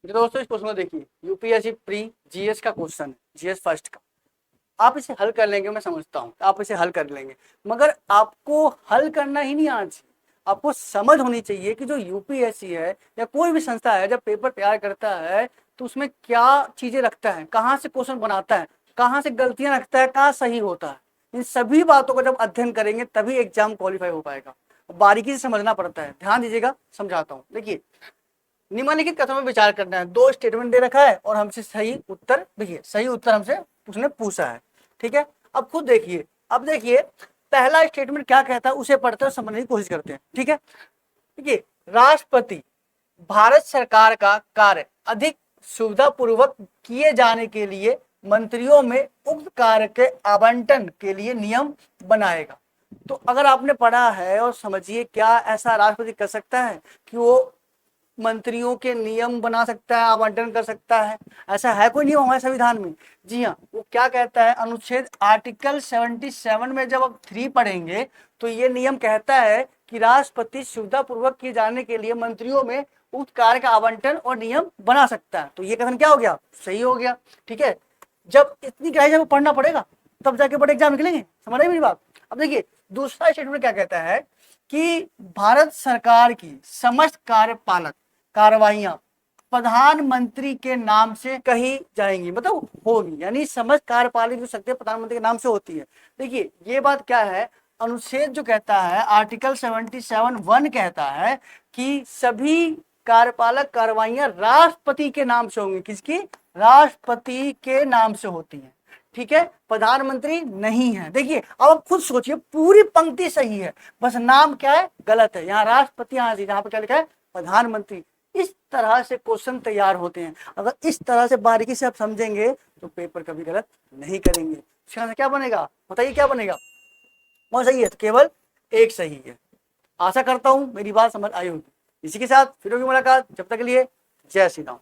तो दोस्तों इस क्वेश्चन को देखिए, यूपीएससी प्री जीएस का क्वेश्चन है, जीएस फर्स्ट का। आप इसे हल कर लेंगे, मैं समझता हूँ आप इसे हल कर लेंगे, मगर आपको हल करना ही नहीं आना चाहिए। आपको समझ होनी चाहिए कि जो यूपीएससी है या कोई भी संस्था है, जब पेपर तैयार करता है तो उसमें क्या चीजें रखता है, कहाँ से क्वेश्चन बनाता है, कहाँ से गलतियां रखता है, कहाँ सही होता है। इन सभी बातों का जब अध्ययन करेंगे तभी एग्जाम क्वालिफाई हो पाएगा। बारीकी से समझना पड़ता है, ध्यान दीजिएगा, समझाता हूँ। देखिए, निम्नलिखित कथनों में विचार करना है। दो स्टेटमेंट दे रखा है और हमसे सही उत्तर, देखिए सही उत्तर हमसे उसने पूछा है, ठीक है। अब खुद देखिए, अब देखिए पहला स्टेटमेंट क्या कहता है उसे पढ़ते हैं, समझने की कोशिश करते हैं, ठीक है। देखिए, राष्ट्रपति भारत सरकार का कार्य अधिक सुविधापूर्वक किए जाने के लिए मंत्रियों में उक्त कार्य के आवंटन के लिए नियम बनाएगा। तो अगर आपने पढ़ा है और समझिए, क्या ऐसा राष्ट्रपति कर सकता है कि वो मंत्रियों के नियम बना सकता है, आवंटन कर सकता है? ऐसा है कोई नियम हमारे संविधान में? जी हाँ, वो क्या कहता है, अनुच्छेद आर्टिकल 77 में जब आप 3 पढ़ेंगे तो ये नियम कहता है कि राष्ट्रपति सुविधा पूर्वक किए जाने के लिए मंत्रियों में उक्त कार्य का आवंटन और नियम बना सकता है। तो ये कथन क्या हो गया, सही हो गया, ठीक है। जब इतनी गहराई जब पढ़ना पड़ेगा तब जाके बड़े एग्जाम निकलेंगे, समझ रहे मेरी बात। अब देखिए दूसरा स्टेटमेंट क्या कहता है कि भारत सरकार की समस्त कार्यपालक कार्रवाइयां प्रधानमंत्री के नाम से कही जाएंगी, मतलब होगी, यानी समस्त कार्यपालिक जो शक्ति प्रधानमंत्री के नाम से होती है। देखिए ये बात क्या है, अनुच्छेद जो कहता है आर्टिकल 77(1) कहता है कि सभी कार्यपालक कार्रवाइयां राष्ट्रपति के नाम से होंगी। किसकी? राष्ट्रपति के नाम से होती है, ठीक है, प्रधानमंत्री नहीं है। देखिए अब आप खुद सोचिए, पूरी पंक्ति सही है, बस नाम क्या है, गलत है। यहाँ राष्ट्रपति, यहाँ पे क्या लिखा है, प्रधानमंत्री। इस तरह से क्वेश्चन तैयार होते हैं। अगर इस तरह से बारीकी से आप समझेंगे तो पेपर कभी गलत नहीं करेंगे। इसका क्या बनेगा, बताइए क्या बनेगा? और सही है तो केवल एक सही है। आशा करता हूं मेरी बात समझ आई होगी। इसी के साथ फिर होगी मुलाकात, जब तक के लिए जय श्री राम।